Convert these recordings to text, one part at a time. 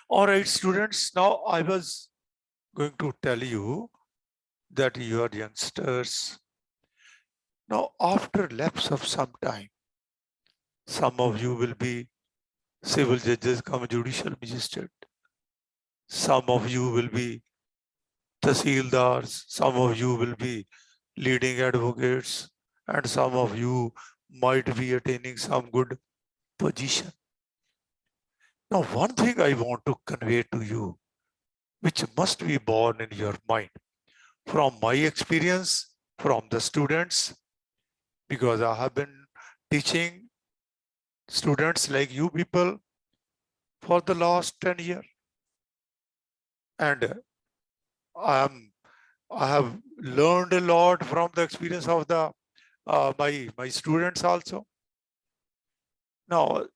All right, students, now I was going to tell you that you are youngsters. Now, after lapse of some time, some of you will be civil judges come judicial magistrate. Some of you will be tahsildars. Some of you will be leading advocates. And some of you might be attaining some good position. Now, one thing I want to convey to you, which must be born in your mind, from my experience, from the students, because I have been teaching students like you people for the last 10 years. And I have learned a lot from the experience of the my students also. Now,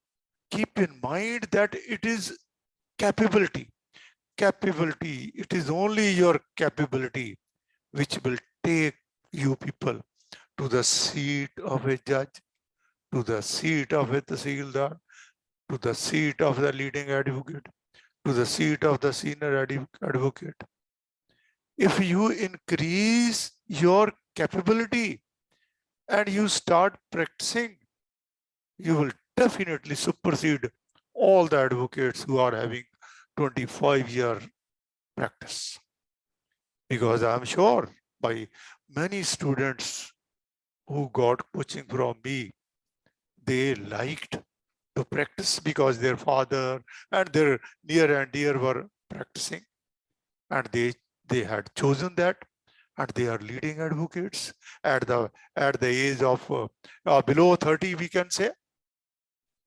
keep in mind that it is capability. Capability, it is only your capability which will take you people to the seat of a judge, to the seat of a tahsildar, to the seat of the leading advocate, to the seat of the senior advocate. If you increase your capability and you start practicing, you will definitely supersede all the advocates who are having 25-year practice. Because I'm sure by many students who got coaching from me, they liked to practice because their father and their near and dear were practicing, and they had chosen that, and they are leading advocates at the age of below 30, we can say,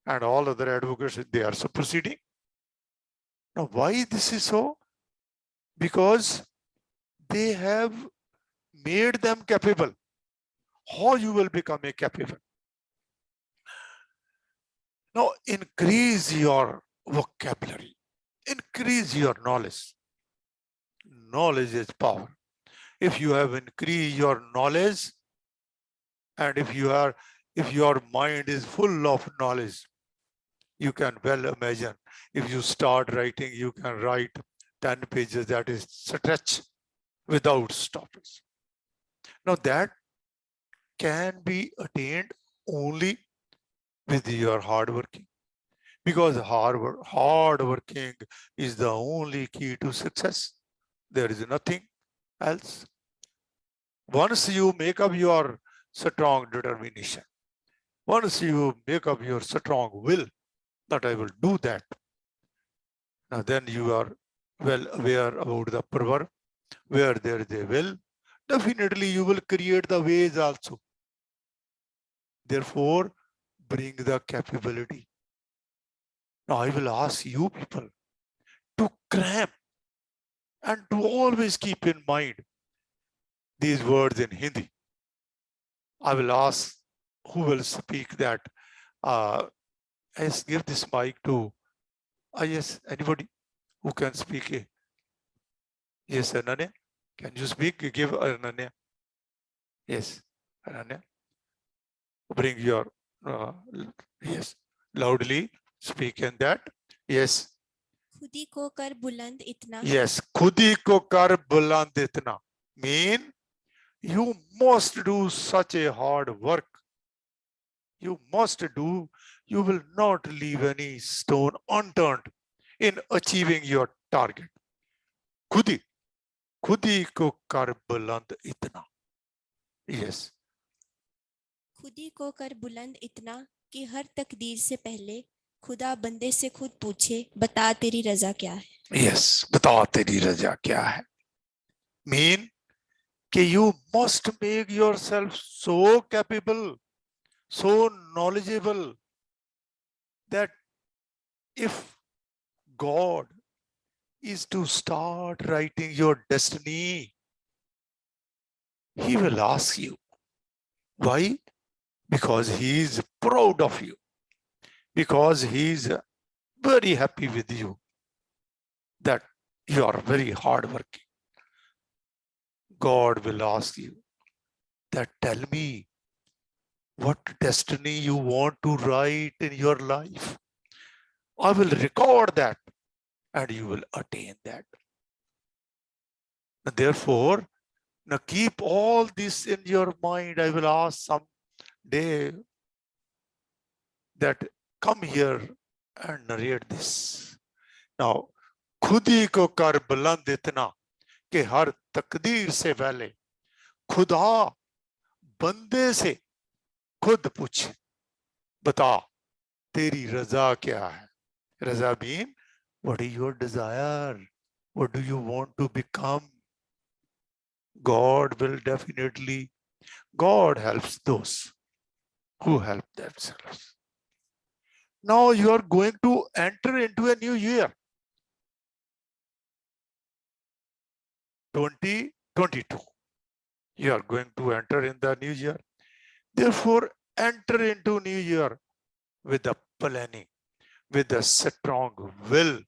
and all other advocates, they are superseding. Now, why this is so? Because they have made them capable. How you will become a capable? Now, increase your vocabulary, increase your knowledge. Knowledge is power. If you have increased your knowledge, and if your mind is full of knowledge, you can well imagine if you start writing, you can write 10 pages, that is stretch without stoppage. Now that can be attained only with your hard working, because hard working is the only key to success. There is nothing else. Once you make up your strong determination, once you make up your strong will that I will do that, now then you are well aware about the proverb, where there is a will, definitely you will create the ways also. Therefore, bring the capability. Now I will ask you people to cram and to always keep in mind these words in Hindi. I will ask who will speak that. Let's give this mic to, yes, anybody who can speak. Yes, Ananya, can you speak? Give Ananya. Yes, Ananya, bring your, yes, loudly speak in that. Yes. खुदी को कर बुलंद इतना. Yes, खुदी को कर बुलंद इतना mean you must do such a hard work. You must do, you will not leave any stone unturned in achieving your target. खुदी, खुदी को कर बुलंद इतना. Yes. खुदी को कर बुलंद इतना कि हर तकदीर से पहले खुदा बंदे से खुद पूछे, बता तेरी रजा क्या है. Yes, बता तेरी रजा क्या है. Mean कि you must make yourself so capable, so knowledgeable, that if God is to start writing your destiny, he will ask you. Why? Because he is proud of you, because he is very happy with you, that you are very hardworking. God will ask you that, tell me what destiny you want to write in your life. I will record that. and you will attain that. And therefore, now keep all this in your mind. I will ask some day that come here and narrate this. Now, खुद ही को कर बुलंद इतना कि हर तकदीर से पहले खुदा बंदे से खुद पूछे, बता तेरी रजा क्या है. Raza mean, what is your desire? What do you want to become? God will definitely, God helps those who help themselves. Now you are going to enter into a new year, 2022. You are going to enter in the new year. Therefore, enter into new year with the planning, with a strong will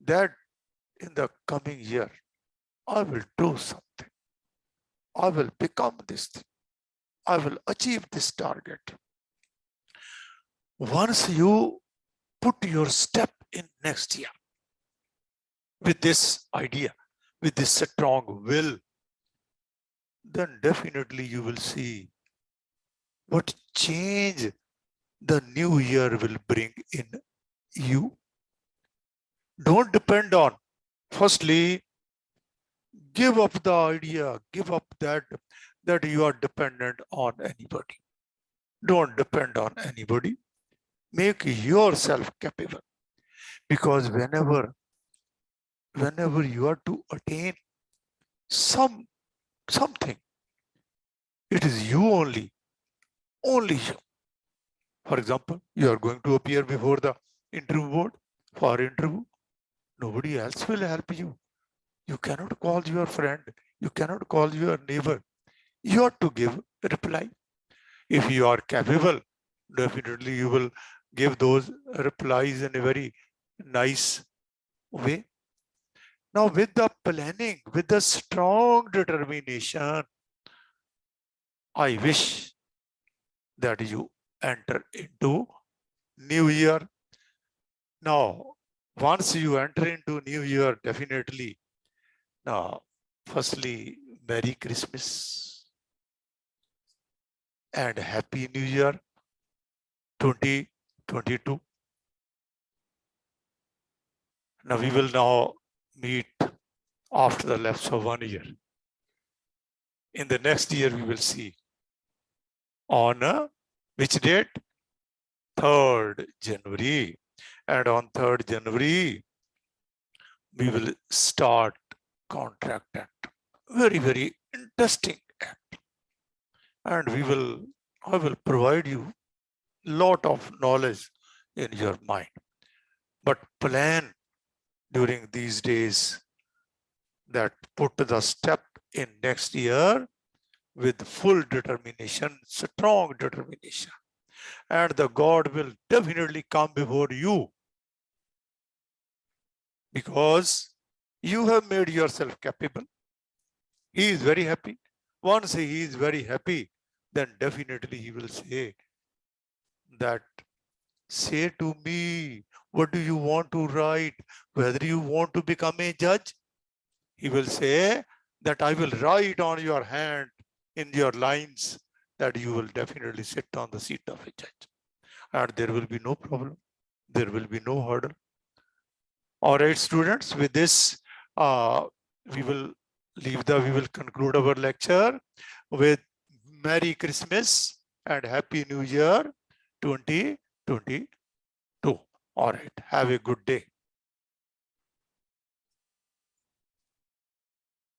that in the coming year, I will do something. I will become this thing. I will achieve this target. Once you put your step in next year with this idea, with this strong will, then definitely you will see what change the new year will bring in you. Don't depend on, firstly, give up the idea, give up that you are dependent on anybody. Don't depend on anybody. Make yourself capable. Because whenever you are to attain something, it is you only you. For example, you are going to appear before the interview board for interview. Nobody else will help you. You cannot call your friend. You cannot call your neighbor. You have to give a reply. If you are capable, definitely you will give those replies in a very nice way. Now, with the planning, with the strong determination, I wish that you enter into new year. Now, once you enter into new year, definitely, now, firstly, Merry Christmas and Happy New Year 2022. Now, we will now meet after the lapse of 1 year. In the next year, we will see on which date? 3rd January. And on 3rd January, we will start contract act. Very, very interesting act. And I will provide you lot of knowledge in your mind. But plan during these days that put the step in next year with full determination, strong determination. And the God will definitely come before you because you have made yourself capable. He is very happy. Once he is very happy, then definitely he will say that, say to me, what do you want to write? Whether you want to become a judge? He will say that I will write on your hand in your lines that you will definitely sit on the seat of a judge. And there will be no problem. There will be no hurdle. All right, students, with this, we will conclude our lecture with Merry Christmas and Happy New Year 2022. All right, have a good day.